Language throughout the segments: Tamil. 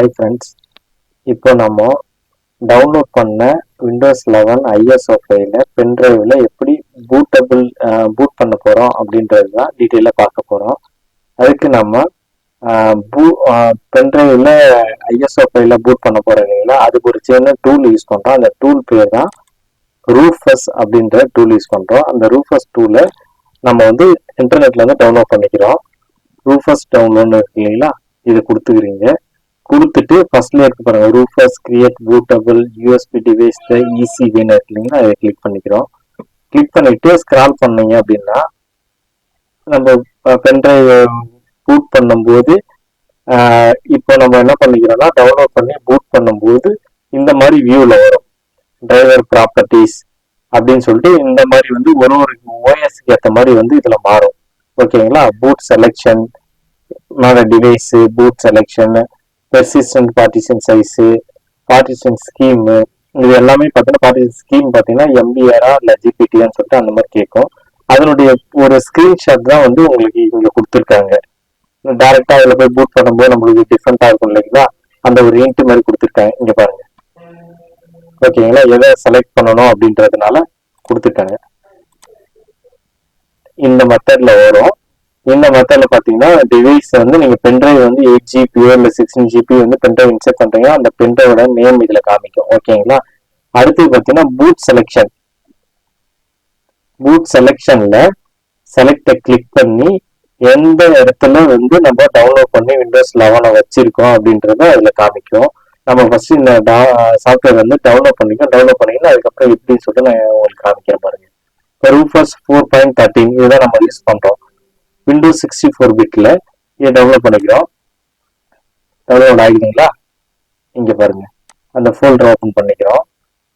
ஹாய் ஃப்ரெண்ட்ஸ், இப்போ நம்ம டவுன்லோட் பண்ண விண்டோஸ் 11 ஐஎஸ்ஓ ஃபைலை பென்ட்ரைவில் எப்படி பூட் பண்ண போகிறோம் அப்படின்றது தான் டீட்டெயிலாக பார்க்க போகிறோம். அதுக்கு நம்ம பென்ட்ரைவில் ஐஎஸ்ஓ ஃபைலை பூட் பண்ண போகிறோம் இல்லைங்களா, அதுக்கு ஒரு சின்ன டூல் யூஸ் பண்ணுறோம். அந்த டூல் பேர் தான் ரூஃபஸ் அப்படின்ற டூல் யூஸ் பண்ணுறோம். அந்த ரூஃபஸ் டூலை நம்ம வந்து இன்டர்நெட்டில் வந்து டவுன்லோட் பண்ணிக்கிறோம். ரூஃபஸ் டவுன்லோட்னு இருக்கு இல்லைங்களா, இது கொடுத்துக்கிறீங்க. கொடுத்துட்டு ஃபர்ஸ்ட்ல இருக்கு பாருங்க, Rufus create bootable USB device இசிவின்னு இருக்கு இல்லைங்களா, அதை கிளிக் பண்ணிக்கிறோம். கிளிக் பண்ணிட்டு ஸ்க்ரால் பண்ணீங்க அப்படின்னா நம்ம பென்ட்ரைவ் பூட் பண்ணும்போது இப்போ நம்ம என்ன பண்ணிக்கிறோம்னா, டவுன்லோட் பண்ணி பூட் பண்ணும்போது இந்த மாதிரி வியூவில் வரும். டிரைவர் ப்ராப்பர்ட்டிஸ் அப்படின்னு சொல்லிட்டு இந்த மாதிரி வந்து ஒரு ஓஎஸ்க்கு ஏற்ற மாதிரி வந்து இதில் மாறும். ஓகேங்களா, boot selection, device boot selection, persistent partition size, partition scheme, இது எல்லாமே பார்த்தீங்கன்னா பார்ட்டிஷன் ஸ்கீம் பார்த்தீங்கன்னா எம்பிஆரா இல்லை ஜிபிடியான்னு சொல்லிட்டு அந்த மாதிரி கேட்கும். அதனுடைய ஒரு ஸ்க்ரீன்ஷாட் தான் வந்து உங்களுக்கு இங்கே கொடுத்துருக்காங்க. டைரெக்டாக அதில் போய் பூட் பண்ணும்போது நம்மளுக்கு டிஃப்ரெண்ட்டாக இருக்கும் இல்லைங்களா, அந்த ஒரு இன்ட்டு மாதிரி கொடுத்துருக்காங்க. இங்கே பாருங்க, ஓகேங்களா, எதை செலக்ட் பண்ணணும் அப்படின்றதுனால கொடுத்துருக்காங்க. இந்த மெத்தடில் வரும். இந்த மெத்தட்ல பாத்தீங்கன்னா டிவைஸ் வந்து நீங்க பென்ட்ரைவ் வந்து 8 GB இல்ல 16 GB வந்து பென்ட்ரைவ் இன்சர்ட் பண்றீங்க, அந்த பென்ட்ரைவோட நேம் இதுல காமிக்கும். ஓகேங்களா, அடுத்து பாத்தீங்கன்னா பூட் செலெக்ஷன்ல செலக்ட கிளிக் பண்ணி எந்த இடத்துல வந்து நம்ம டவுன்லோட் பண்ணி விண்டோஸ் 11 வச்சிருக்கோம் அப்படின்றத அதுல காமிக்கும். நம்ம ஃபர்ஸ்ட் இந்த சாஃப்ட்வேர் வந்து டவுன்லோட் பண்ணீங்கன்னா அதுக்கப்புறம் எப்படின்னு சொல்லிட்டு நான் உங்களுக்கு காமிக்கிறேன் பாருங்க. ரூஃபஸ் 4.13 இதுதான் நம்ம யூஸ் பண்றோம். விண்டோஸ் 64 பிட்ல இதை டவுன்லோட் பண்ணிக்கிறோம். டவுன்லோட் ஆகிடுங்களா, இங்க பாருங்க, அந்த ஃபோல்டர் ஓபன் பண்ணிக்கிறோம்.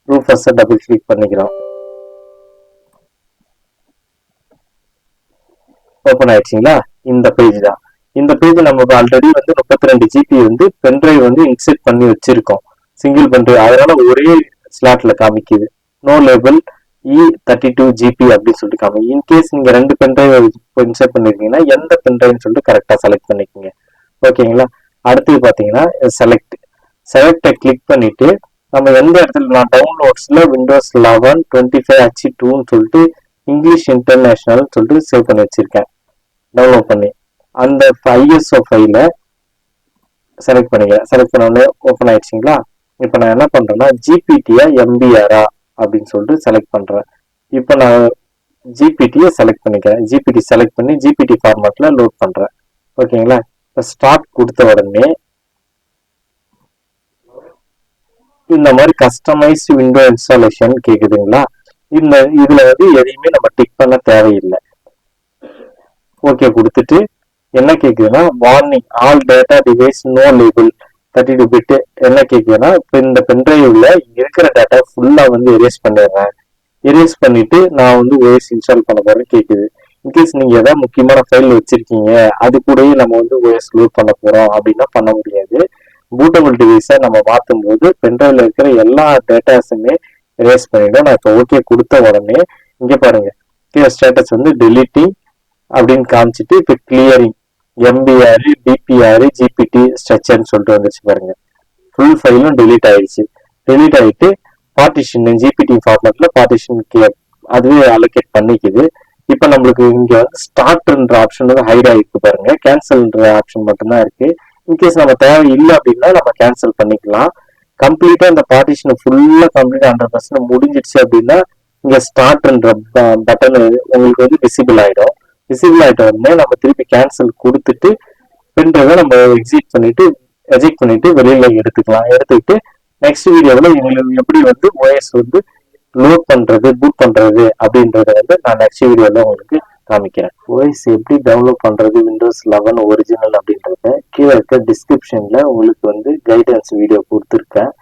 ரூஃபஸை டபுள் கிளிக் பண்ணிக்கிறோம். ஓபன் ஆயிடுச்சுங்களா, இந்த பேஜ் தான். இந்த பேஜ் நம்ம ஆல்ரெடி வந்து 32 GB வந்து பென்ட்ரைவ் வந்து இன்செர்ட் பண்ணி வச்சிருக்கோம், சிங்கிள் பென்ட்ரைவ். அதனால ஒரே ஸ்லாட்ல காமிக்குது. நோ லேபிள் E32 GB அப்படின்னு சொல்லிட்டு காமிக்கும். இன்கேஸ் நீங்க 2 பென்ட்ரைவ் இன்சர்ட் பண்ணிருக்கீங்கன்னா எந்த பென்ட்ரைவ்னு சொல்லிட்டு கரெக்டா செலக்ட் பண்ணிக்கோங்க. ஓகேங்களா, அடுத்து பாத்தீங்கன்னா செலக்ட கிளிக் பண்ணிட்டு நம்ம எந்த இடத்துல, நான் டவுன்லோட்ஸ்ல விண்டோஸ் 11 25H2ன்னு சொல்லிட்டு இங்கிலீஷ் இன்டர்நேஷனல் சொல்லிட்டு சேவ் பண்ணி வச்சிருக்கேன். டவுன்லோட் பண்ணி அந்த ஐஎஸ்ஓ ஃபைலை செலக்ட் பண்ணிக்கிறேன். செலக்ட் பண்ண ஓப்பன் ஆயிடுச்சுங்களா. இப்போ நான் என்ன பண்றேன்னா ஜிபிடியா எம்பிஆரா அப்படின்னு சொல்லிட்டு செலக்ட் பண்றேன். இப்போ நான் ஜிபிடியை செலக்ட் பண்ணிக்கிறேன். ஜிபிடி செலக்ட் பண்ணி ஜிபிடி ஃபார்மேட்ல லோட் பண்றேன். ஓகேங்களா, இப்போ ஸ்டார்ட் கொடுத்த உடனே இந்த மாதிரி கஸ்டமைஸ்ட் விண்டோ இன்ஸ்டாலேஷன் கேக்குதுங்களா. இதுல வந்து எதையுமே நம்ம டிக் பண்ண தேவையில்லை. ஓகே கொடுத்துட்டு என்ன கேக்குதுன்னா, warning all data device no label 32 bit. என்ன கேக்குதுன்னா, இப்போ இந்த பென்ட்ரைவ்ல இருக்கிற டேட்டா ஃபுல்லா வந்து எரேஸ் பண்ணிடுறேன். எரேஸ் பண்ணிட்டு நான் வந்து ஓஎஸ் இன்ஸ்டால் பண்ண போறேன்னு கேக்குது. இன்கேஸ் நீங்க ஏதாவது முக்கியமான ஃபைல் வச்சிருக்கீங்க, அது கூடயே நம்ம வந்து ஓஎஸ் லோட் பண்ண போறோம் அப்படின்னா பண்ண முடியாது. பூட்டபிள் டிவைஸை நம்ம மாற்றும் போது பென்ட்ரைவ்ல இருக்கிற எல்லா டேட்டாஸுமே எரேஸ் பண்ணிடும். நான் இப்போ ஓகே கொடுத்த உடனே இங்க பாருங்க, ஸ்டேட்டஸ் வந்து டெலிட்டிங் அப்படின்னு காமிச்சிட்டு இப்போ கிளியரிங் எம்பிஆர் டிபிஆர் ஜிபிடி ஸ்ட்ரக்சர்னு சொல்லிட்டு வந்துச்சு பாருங்க. ஃபுல் ஃபைலும் டெலீட் ஆயிடுச்சு. டெலீட் ஆயிட்டு பார்ட்டிஷன் ஜிபிடி ஃபார்மேட்ல பார்ட்டிஷன் அதுவே அலோகேட் பண்ணிக்குது. இப்போ நம்மளுக்கு இங்க வந்து ஸ்டார்ட்ன்ற ஆப்ஷன் வந்து ஹைட் ஆகிருக்கு பாருங்க. கேன்சல்ன்ற ஆப்ஷன் மட்டும்தான் இருக்கு. இன்கேஸ் நம்ம தேவை இல்லை அப்படின்னா நம்ம கேன்சல் பண்ணிக்கலாம். கம்ப்ளீட்டா இந்த பார்ட்டிஷன் ஃபுல்லா கம்ப்ளீட்டா 100% முடிஞ்சிடுச்சு அப்படின்னா இங்க ஸ்டார்ட்ன்ற பட்டன் உங்களுக்கு வந்து விசிபிள் ஆயிடும். விசிபிள் ஆயிட்ட உடனே நம்ம திருப்பி கேன்சல் கொடுத்துட்டு பென்ட்ரைவை நம்ம எஜெக்ட் பண்ணிட்டு வெளியில எடுத்துக்கிட்டு நெக்ஸ்ட் வீடியோவில் எங்களுக்கு எப்படி வந்து ஓஎஸ் வந்து லோட் பண்றது பூட் பண்றது அப்படின்றத வந்து நான் நெக்ஸ்ட் வீடியோல உங்களுக்கு காமிக்கிறேன். ஓஎஸ் எப்படி டவுன்லோட் பண்றது விண்டோஸ் 11 ஒரிஜினல் அப்படின்றத கீழே இருக்க டிஸ்கிரிப்ஷன்ல உங்களுக்கு வந்து கைடன்ஸ் வீடியோ கொடுத்துருக்கேன்.